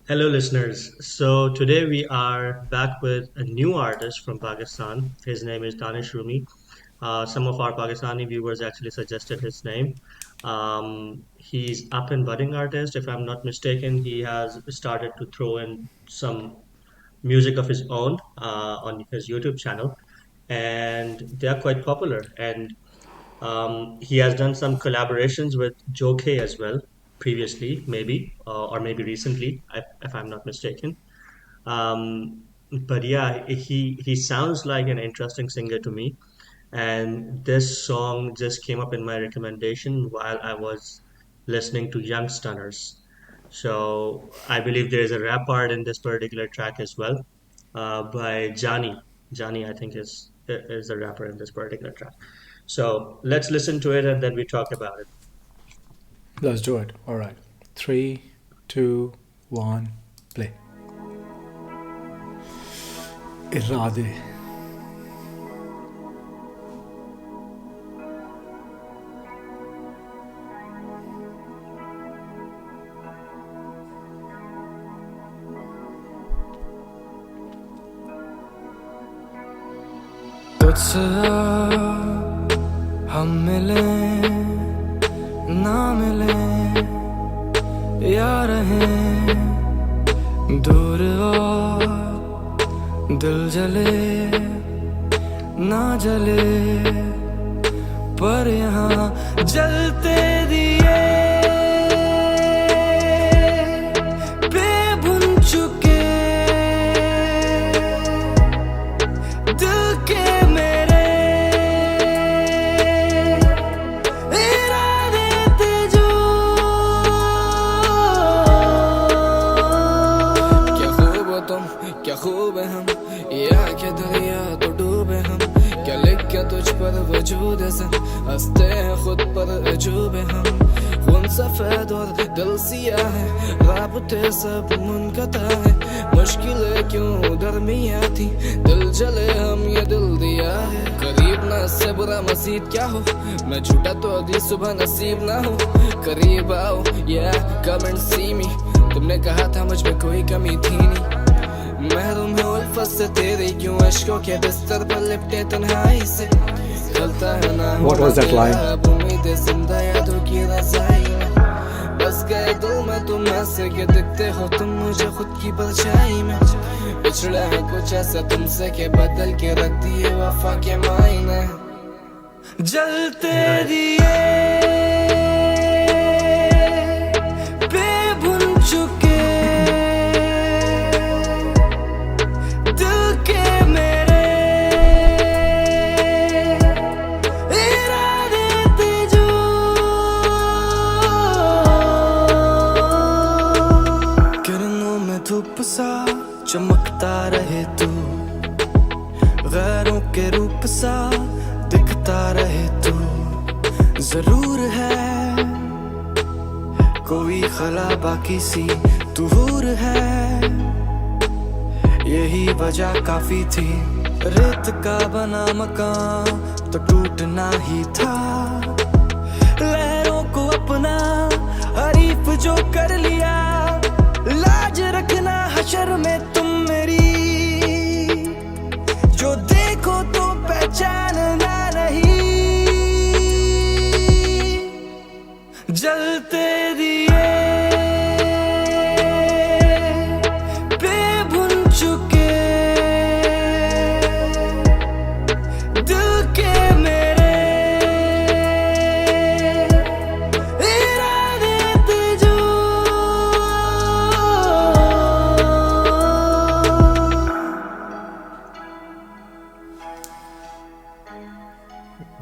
Hello, listeners. So today we are back with a new artist from Pakistan. His name is Danish Roomi. Some of our Pakistani viewers actually suggested his name. He's up and budding artist, if I'm not mistaken. He has started to throw in some music of his own on his YouTube channel, and they are quite popular. And he has done some collaborations with Joe K as well previously, maybe, or maybe recently, if I'm not mistaken. Um, but yeah, he sounds like an interesting singer to me, and this song just came up in my recommendation while I was listening to Young Stunners. So I believe there is a rap part in this particular track as well, by JANI. JANI, I think, is the rapper in this particular track. So let's listen to it and then we talk about it. Let's do it. All right. Three, two, one, play. Iraaday. तुझसे हम मिले ना मिले या रहें दूर और दिल जले ना जले पर यहाँ जलते दिए बेबुन चुके दिल के मेरे इरादे थे जो क्या खूब हो तुम क्या खूब है हम या क्या दरिया तो डूबे हम क्या लिख के तुझ पर वजूद है सब हंसते हैं खुद पर अजूबे हम खून सफेद और दिल सिया है राबते सब मुनक़ता है मुश्किलें क्यों दरमिया थी दिल जले हम ये दिल दिया है करीब ना इससे बुरा मसीद क्या हो मैं झूठा तो अगली सुबह नसीब ना हो करीब आओ या कम एंड सी मी तुमने कहा था मुझ में कोई कमी थी नहीं महरूम है उल्फत से तेरी क्यों अश्कों के बिस्तर पर लिपटे तन्हाई से चलता है ना What was that line? उम्मीदें जिंदा यादों की रज़ाई में बस गए दिल में तुम ऐसे के दिखते हो तुम मुझे खुद की परछाई में पिछड़ा है कुछ ऐसा तुमसे के बदल के रख दिए वफा के मायने जलते दिए बेबुन चुके दिल के मेरे इरादे थे जो किरणों में धूप सा चमकता रहे तू गैरों के रूप सा दिखता रहे तू जरूर है कोई खला बाकी सी तू हूर है यही वजह काफी थी रेत का बना मकान तो टूटना ही था लहरों को अपना हरीफ जो कर लिया लाज रखना हशर में तुम मेरी जो देखो तो पहचानना नहीं जलते दिए बेबुन चुके दिल के मेरे इरादे थे जो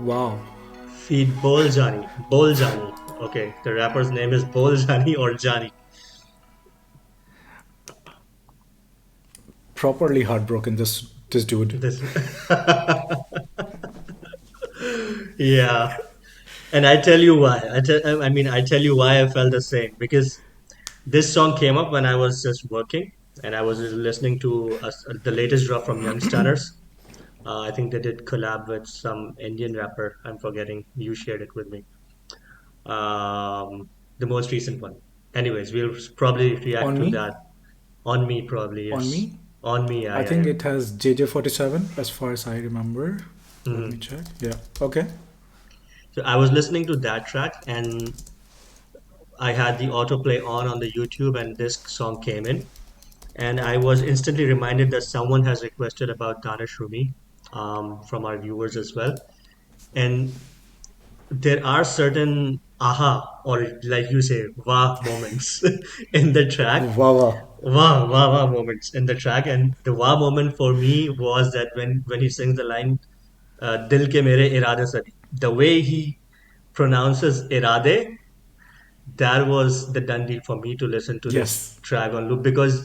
Wow. Feed Bol Jani. Bol Jani. Okay, the rapper's name is Bol Jani or Jani. Properly heartbroken, this dude. This. Yeah, and I tell you why. I tell you why I felt the same because this song came up when I was just working and I was listening to the latest drop from Youngstars. I think they did collab with some Indian rapper. I'm forgetting. You shared it with me. The most recent one. Anyways, we'll probably react On to me? that. On me, probably, On yes. Me. On me, I yeah, yeah, think yeah. it has JJ47 as far as I remember. Let me Mhm. check. Yeah. Okay. So I was listening to that track, and I had the autoplay on the YouTube, and this song came in, and I was instantly reminded that someone has requested about Danish Rumi, from our viewers as well. And there are certain aha, or like you say, wah moments in the track. Wawa. Wah moments in the track, and the wah moment for me was that when he sings the line, "Dil ke mere irade sadi," the way he pronounces irade, that was the done deal for me to listen to this Yes. track on loop, because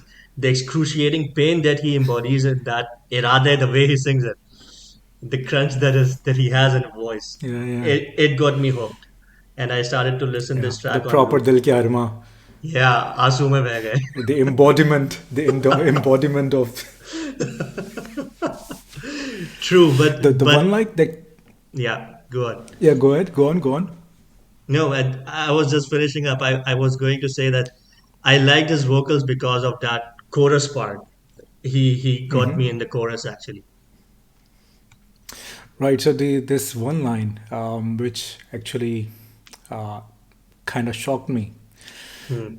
the excruciating pain that he embodies in that irade, the way he sings it, the crunch that he has in voice, Yeah, yeah, it got me hooked, and I started to listen yeah. this The track on proper loop. Dil Ki Arma. Yeah, आंसू में बह गए. The embodiment, embodiment of True, the but one like that. yeah, go on. Yeah, go ahead. Go on. Go on. No, I was just finishing up. I was going to say that I liked his vocals because of that chorus part. He got me in the chorus actually. Right. So this one line, which actually uh, kind of shocked me. Hmm.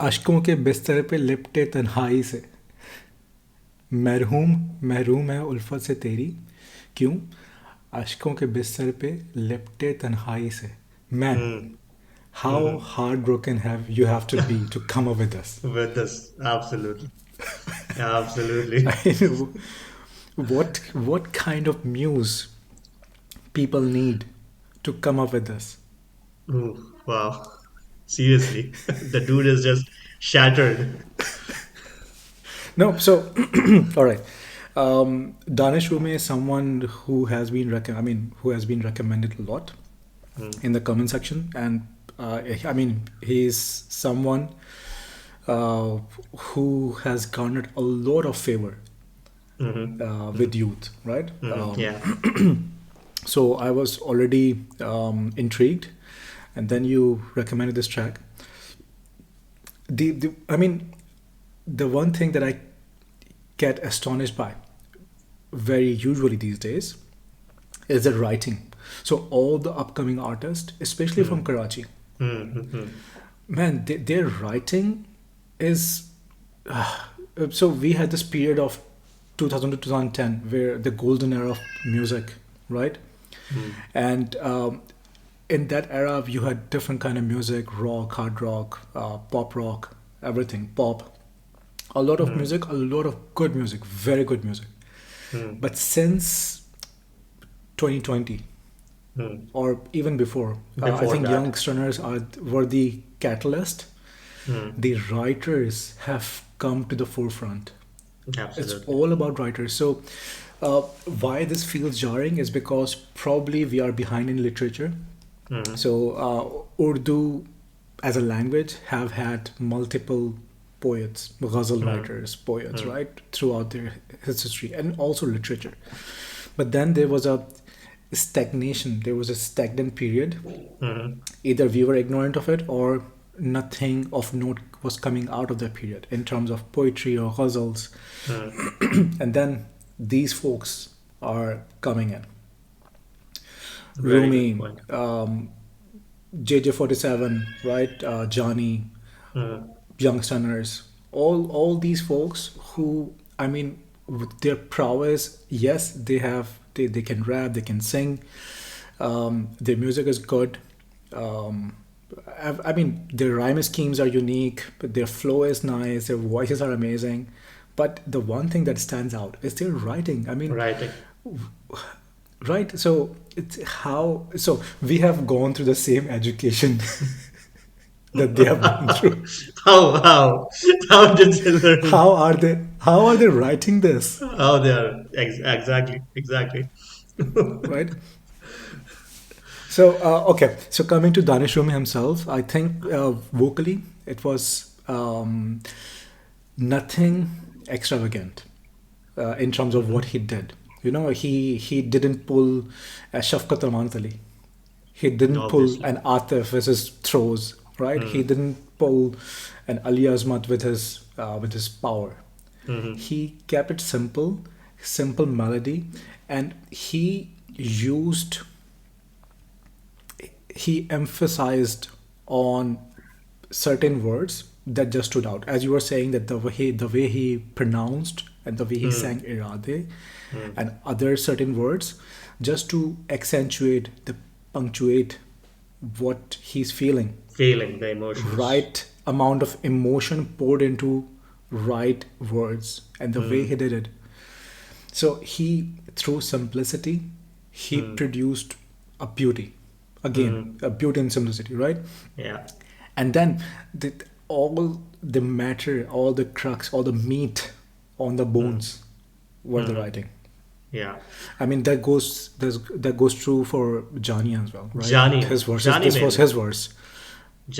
अशकों के बिस्तर पे लिपटे तन्हाई से मरहूम महरूम है उल्फत से तेरी क्यों अशकों के बिस्तर पे लिपटे तन्हाई से man, Hmm. how Hmm. heartbroken have you have to be to come up with this. With this, absolutely, absolutely. I mean, what kind of muse people need to come up with this? Ooh, wow. Seriously, the dude is just shattered. No, so all right. Danish Roomi is someone who has been who has been recommended a lot Hmm. in the comment section, and I mean, he's someone uh, who has garnered a lot of favor Hmm. with youth, right? Hmm. Yeah. So I was already intrigued, and then you recommended this track. I mean, the one thing that I get astonished by very usually these days is the writing. So all the upcoming artists, especially from Hmm. Karachi, Hmm. Hmm. man, their writing is. So we had this period of 2000 to 2010 where the golden era of music, right? Hmm. And in that era, you had different kind of music: rock, hard rock, pop rock, everything, pop. A lot of Hmm. music, a lot of good music, very good music. Hmm. But since 2020, Hmm. or even before, I Before think that. youngsters were the catalyst. Hmm. The writers have come to the forefront. It's Absolutely. all about writers. So, why this feels jarring is because probably we are behind in literature. Hmm. So, Urdu as a language have had multiple poets, ghazal Hmm. writers, poets, Hmm. right, throughout their history, and also literature. But then there was a stagnation. There was a stagnant period. Hmm. Either we were ignorant of it, or nothing of note was coming out of that period in terms of poetry or ghazals. Hmm. And then these folks are coming in. Very good Rumi, point. JJ47, right? JANI, Hmm. Youngsters, all these folks who, I mean, with their prowess, yes, they can rap, they can sing, their music is good. Um, I mean, their rhyme schemes are unique, but their flow is nice, their voices are amazing. But the one thing that stands out is their writing. I mean, Writing. right? So it's how. So we have gone through the same education that they have gone through. How did they learn? How are they? How are they writing this? How they are exactly. Right. So okay. So coming to Danish Rumi himself, I think vocally it was nothing extravagant in terms of what he did. You know, he didn't pull a Shafqat Rahman Ali. He didn't pull Obviously. an Atif versus throws, right? He Mm. didn't pull an Ali Azmat with his power. Mm-hmm. He kept it simple, simple melody, and used he emphasized on certain words that just stood out. As you were saying, that the way he pronounced and the way he Mm. sang Irade Mm. and other certain words, just to accentuate the punctuate what he's feeling. Feeling the emotions. Right amount of emotion poured into right words, and the way Mm. he did it. So he, through simplicity, he Mm. produced a beauty. Again, Mm. a beauty and simplicity, right? Yeah. And then all the matter, all the crux, all the meat on the Mm. bones were the Mm. writing. Yeah. I mean, that goes true for Jani as well, right? Jani. His verses. Jani This was mainly. his verse.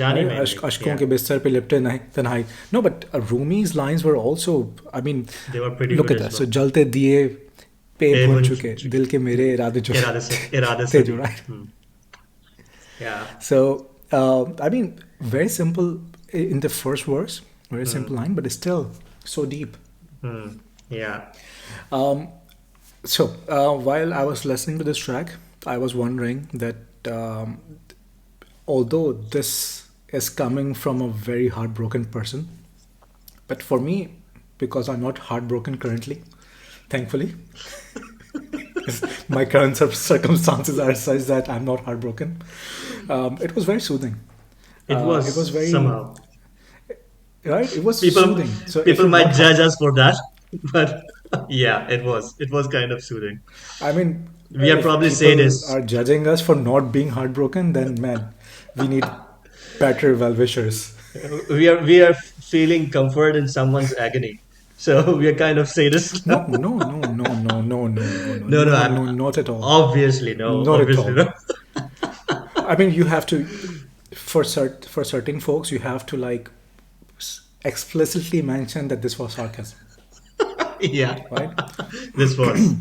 Jani Right? mainly. अशकों Yeah. के बिस्तर पे लिपटे तन्हाई. No, but Rumi's lines were also, I mean, They were pretty look good at as that. So well. जलते दिए पे Hey, भुन Bun चुके, दिल के मेरे इरादे जो Irada थे जो, Sadi. right? Hmm. Yeah. So, I mean, very simple in the first verse, very Hmm. simple line, but it's still so deep. Hmm. Yeah. Um, so, while I was listening to this track, I was wondering that although this is coming from a very heartbroken person, but for me, because I'm not heartbroken currently, thankfully, my current circumstances are such that I'm not heartbroken. It was very soothing. It It was was very somehow. right. It was People soothing. So if people you're not might heart, judge us for that, but yeah, it was. It was kind of soothing. I mean, We are if probably people sadists. are judging us for not being heartbroken, then man, we need better well wishers. We are feeling comfort in someone's agony. So we are kind of sadists No, now. no, no, no, no, no, no, no, no, No, no, no, I'm no, not at all. obviously no, Not at obviously all. no. I mean, you have to, for certain folks, you have to like explicitly mention that this was sarcasm, Yeah, right? this was.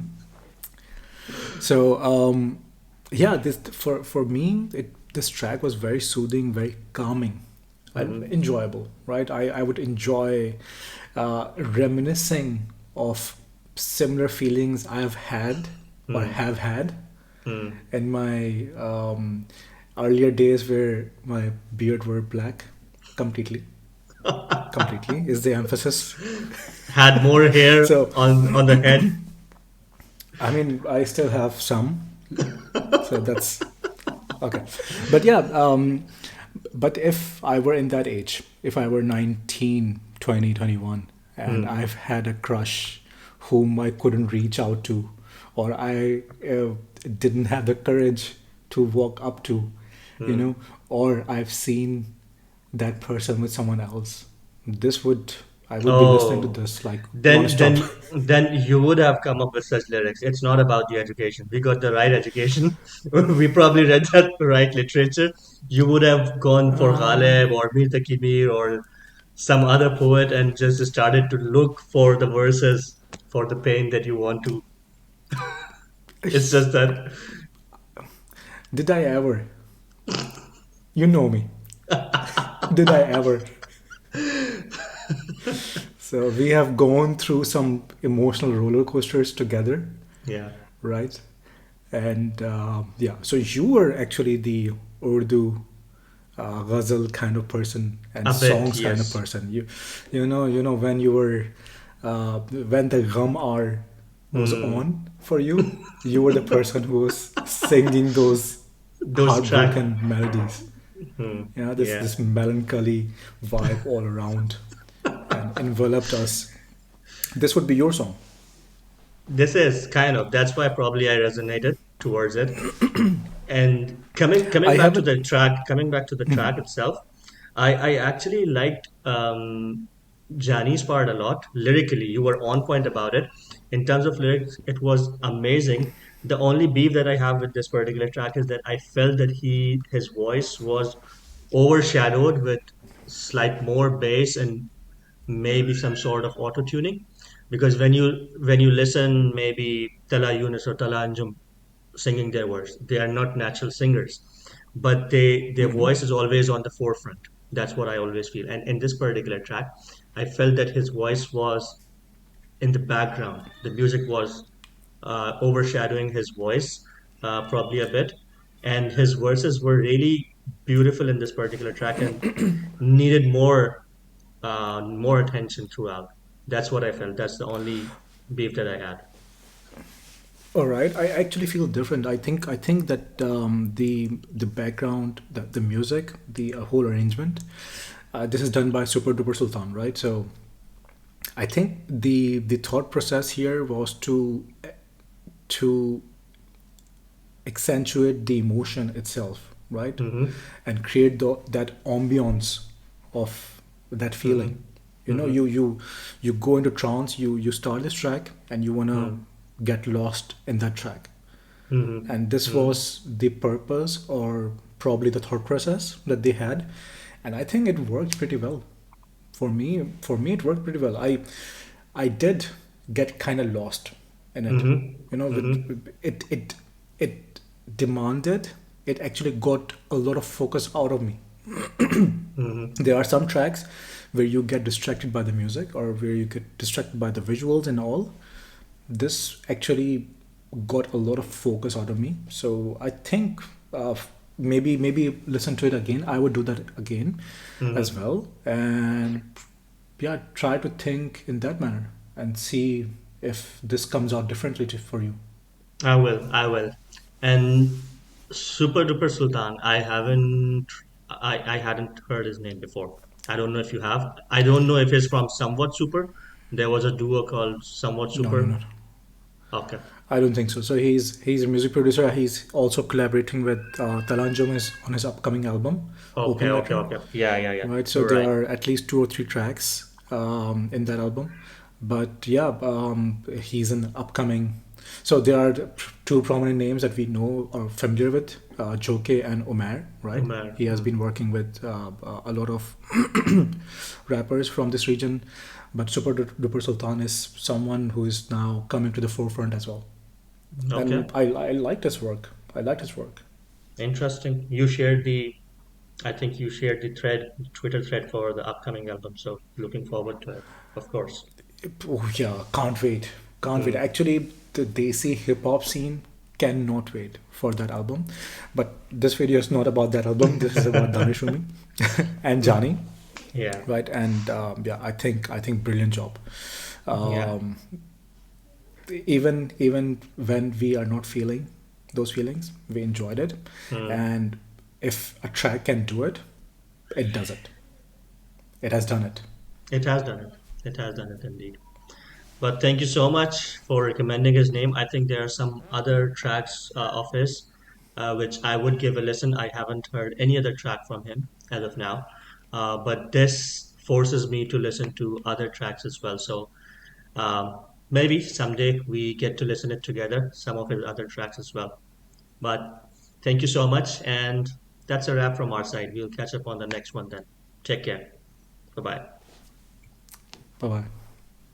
So, yeah, this for me, this track was very soothing, very calming, and Mm, enjoyable, right? I would enjoy reminiscing of similar feelings I have had or mm, have had mm. in my earlier days where my beard were black completely. Completely is the emphasis. Had more hair So, on the head. I mean, I still have some. So that's okay. But yeah, but if I were in that age, if I were 19, 20, 21, and Mm, I've had a crush whom I couldn't reach out to, or I didn't have the courage to walk up to, you mm. know, or I've seen that person with someone else, I would be listening to Oh, this like then non-stop. then then you would have come up with such lyrics. It's not about the education. We got the right education. We probably read that right literature. You would have gone for Um, Ghalib or Mir Taqi Mir or some other poet and just started to look for the verses for the pain that you want to. It's just that. did I ever? You know me. Did I ever? So we have gone through some emotional roller coasters together, Yeah, right? And yeah, so you were actually the Urdu ghazal kind of person and a bit, songs kind of yes. person. You know when you were when the gham hour was Hmm. on for you, you were the person who was singing those Those track. heartbroken melodies. Hmm. Yeah, Yeah. this melancholy vibe all around and enveloped us. This would be your song. This is kind of that's why probably I resonated towards it. And coming I back to haven't. the track, coming back to the track itself, I actually liked Jani's part a lot. Lyrically, you were on point about it. In terms of lyrics, it was amazing. The only beef that I have with this particular track is that I felt that his voice was overshadowed with slight more bass and maybe some sort of auto tuning. Because when you listen, maybe Tala Yunus or Tala Anjum singing their words, they are not natural singers. but their voice is always on the forefront. That's what I always feel. And in this particular track, I felt that his voice was in the background. The music was overshadowing his voice probably a bit, and his verses were really beautiful in this particular track and needed more attention throughout. That's what I felt. That's the only beef that I had. All right, I actually feel different. I think that the background, the music, the whole arrangement, this is done by Super Duper Sultan, right? So I think the thought process here was to accentuate the emotion itself, right? Mm-hmm. And create that ambiance of that Mm-hmm. feeling. You know, Mm-hmm. you go into trance, you start this track and you wanna get lost in that track. Mm-hmm. And this Mm-hmm. was the purpose or probably the thought process that they had. And I think it worked pretty well. For me it worked pretty well. I did get kind of lost in it. You know, Mm-hmm. Mm-hmm. it demanded, it actually got a lot of focus out of me. Mm-hmm. There are some tracks where you get distracted by the music or where you get distracted by the visuals and all. This actually got a lot of focus out of me. So I think maybe listen to it again. I would do that again as Mm-hmm. well, and yeah, try to think in that manner and see if this comes out differently for you. I will. I will. And Super Duper Sultan, I hadn't heard his name before. I don't know if you have. I don't know if he's from Somewhat Super. There was a duo called Somewhat No, no, Super. no. Okay. I don't think so. So he's a music producer. He's also collaborating with Talan Jomis on his upcoming album, Okay, Open okay, Letter. okay. Yeah, yeah, yeah. Right. So You're there right. are at least two or three tracks in that album. But yeah, he's an upcoming. So there are two prominent names that we know or familiar with, Joke and Omer, right? Umar. He has been working with a lot of rappers from this region, but Super Duper Sultan is someone who is now coming to the forefront as well. Okay. And I liked his work. I liked his work. Interesting. I think you shared the Twitter thread for the upcoming album. So looking forward to it, of course. Oh yeah, can't wait. Can't wait. Mm. Actually, the Desi hip hop scene cannot wait for that album. But this video is not about that album. This is about Danish Roomi and Jani, Yeah, right? And yeah, I think brilliant job. yeah. Um, even when we are not feeling those feelings, we enjoyed it. Mm. And if a track can do it, it does it. It has done it. It has done it. It has done it indeed. But thank you so much for recommending his name. I think there are some other tracks of his which I would give a listen. I haven't heard any other track from him as of now, but this forces me to listen to other tracks as well. So maybe someday we get to listen it together, some of his other tracks as well. But thank you so much, and that's a wrap from our side. We'll catch up on the next one then. Take care. Bye bye. Bye bye.